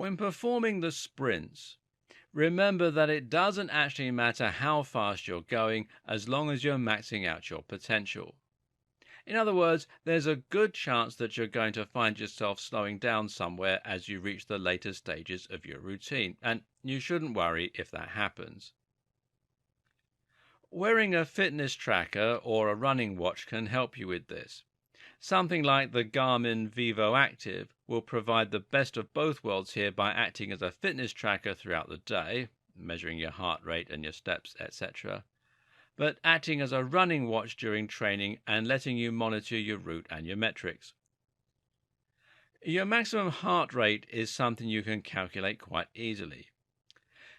When performing the sprints, remember that it doesn't actually matter how fast you're going as long as you're maxing out your potential. In other words, there's a good chance that you're going to find yourself slowing down somewhere as you reach the later stages of your routine, and you shouldn't worry if that happens. Wearing a fitness tracker or a running watch can help you with this. Something like the Garmin Vivo Active will provide the best of both worlds here by acting as a fitness tracker throughout the day, measuring your heart rate and your steps, etc., but acting as a running watch during training and letting you monitor your route and your metrics. Your maximum heart rate is something you can calculate quite easily.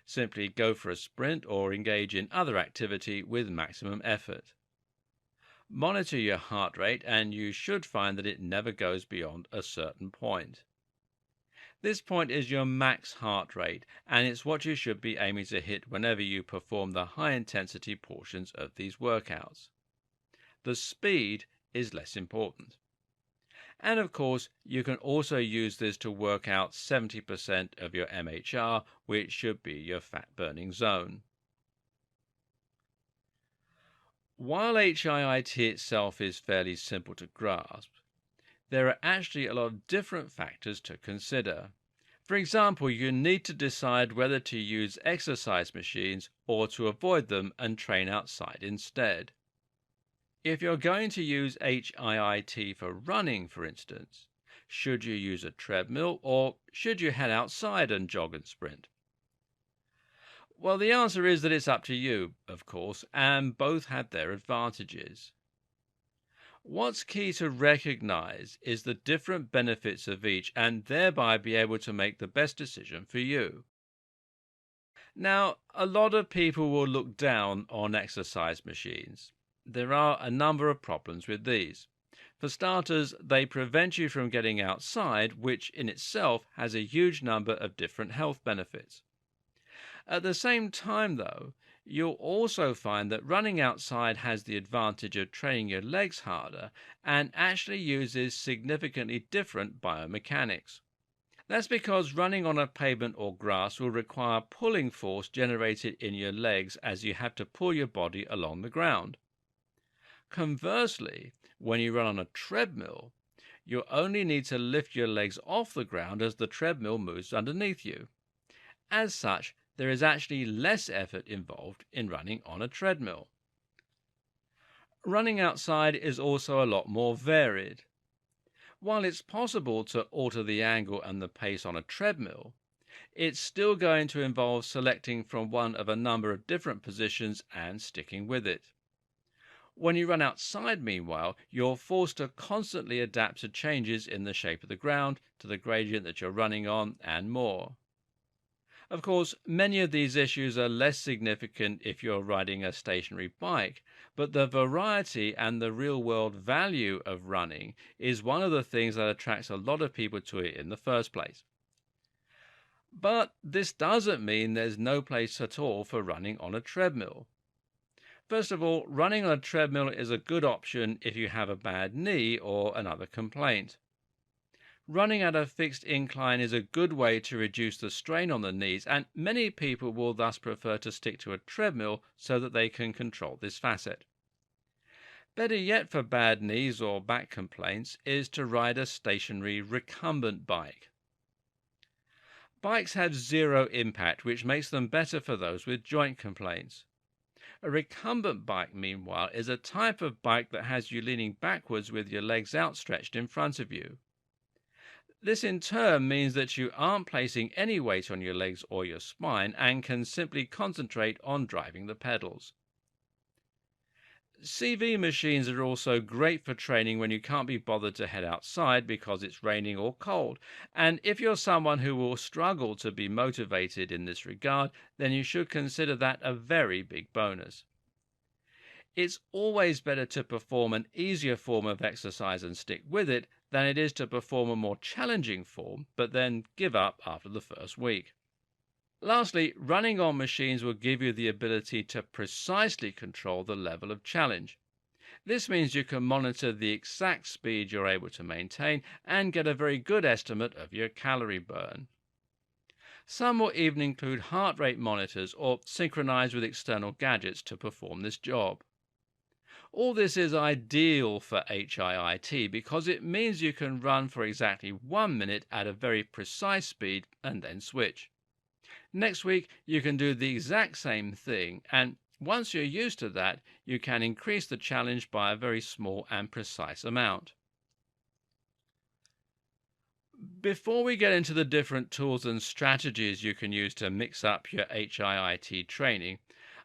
Simply go for a sprint or engage in other activity with maximum effort. Monitor your heart rate and you should find that it never goes beyond a certain point. This point is your max heart rate, and it's what you should be aiming to hit whenever you perform the high-intensity portions of these workouts. The speed is less important. And of course, you can also use this to work out 70% of your MHR, which should be your fat-burning zone. While HIIT itself is fairly simple to grasp, there are actually a lot of different factors to consider. For example, you need to decide whether to use exercise machines or to avoid them and train outside instead. If you're going to use HIIT for running, for instance, should you use a treadmill or should you head outside and jog and sprint? Well, the answer is that it's up to you, of course, and both have their advantages. What's key to recognize is the different benefits of each and thereby be able to make the best decision for you. Now, a lot of people will look down on exercise machines. There are a number of problems with these. For starters, they prevent you from getting outside, which in itself has a huge number of different health benefits. At the same time, though, you'll also find that running outside has the advantage of training your legs harder and actually uses significantly different biomechanics. That's because running on a pavement or grass will require pulling force generated in your legs as you have to pull your body along the ground. Conversely, when you run on a treadmill, you only need to lift your legs off the ground as the treadmill moves underneath you. As such, there is actually less effort involved in running on a treadmill. Running outside is also a lot more varied. While it's possible to alter the angle and the pace on a treadmill, it's still going to involve selecting from one of a number of different positions and sticking with it. When you run outside, meanwhile, you're forced to constantly adapt to changes in the shape of the ground, to the gradient that you're running on, and more. Of course, many of these issues are less significant if you're riding a stationary bike, but the variety and the real-world value of running is one of the things that attracts a lot of people to it in the first place. But this doesn't mean there's no place at all for running on a treadmill. First of all, running on a treadmill is a good option if you have a bad knee or another complaint. Running at a fixed incline is a good way to reduce the strain on the knees, and many people will thus prefer to stick to a treadmill so that they can control this facet. Better yet for bad knees or back complaints is to ride a stationary recumbent bike. Bikes have zero impact, which makes them better for those with joint complaints. A recumbent bike, meanwhile, is a type of bike that has you leaning backwards with your legs outstretched in front of you. This in turn means that you aren't placing any weight on your legs or your spine and can simply concentrate on driving the pedals. CV machines are also great for training when you can't be bothered to head outside because it's raining or cold, and if you're someone who will struggle to be motivated in this regard, then you should consider that a very big bonus. It's always better to perform an easier form of exercise and stick with it than it is to perform a more challenging form but then give up after the first week. Lastly, running on machines will give you the ability to precisely control the level of challenge. This means you can monitor the exact speed you're able to maintain and get a very good estimate of your calorie burn. Some will even include heart rate monitors or synchronize with external gadgets to perform this job. All this is ideal for HIIT because it means you can run for exactly 1 minute at a very precise speed and then switch. Next week, you can do the exact same thing, and once you're used to that, you can increase the challenge by a very small and precise amount. Before we get into the different tools and strategies you can use to mix up your HIIT training,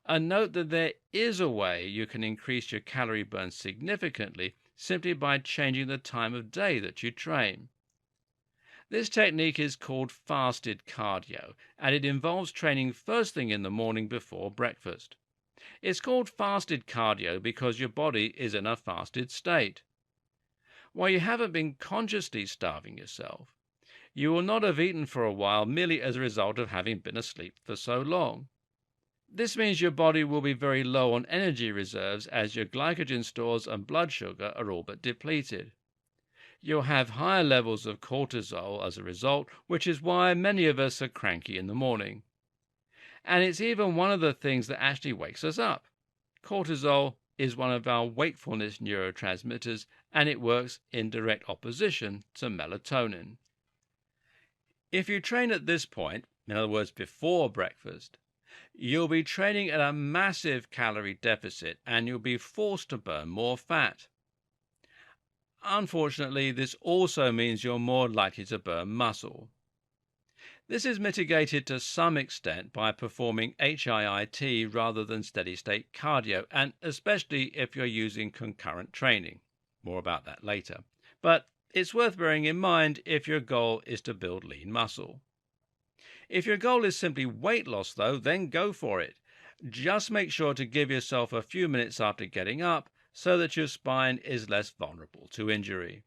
note that there is a way you can increase your calorie burn significantly simply by changing the time of day that you train. This technique is called fasted cardio, and it involves training first thing in the morning before breakfast. It's called fasted cardio because your body is in a fasted state. While you haven't been consciously starving yourself, you will not have eaten for a while merely as a result of having been asleep for so long. This means your body will be very low on energy reserves as your glycogen stores and blood sugar are all but depleted. You'll have higher levels of cortisol as a result, which is why many of us are cranky in the morning. And it's even one of the things that actually wakes us up. Cortisol is one of our wakefulness neurotransmitters, and it works in direct opposition to melatonin. If you train at this point, in other words before breakfast, you'll be training at a massive calorie deficit and you'll be forced to burn more fat. Unfortunately, this also means you're more likely to burn muscle. This is mitigated to some extent by performing HIIT rather than steady-state cardio, and especially if you're using concurrent training. More about that later. But it's worth bearing in mind if your goal is to build lean muscle. If your goal is simply weight loss, though, then go for it. Just make sure to give yourself a few minutes after getting up so that your spine is less vulnerable to injury.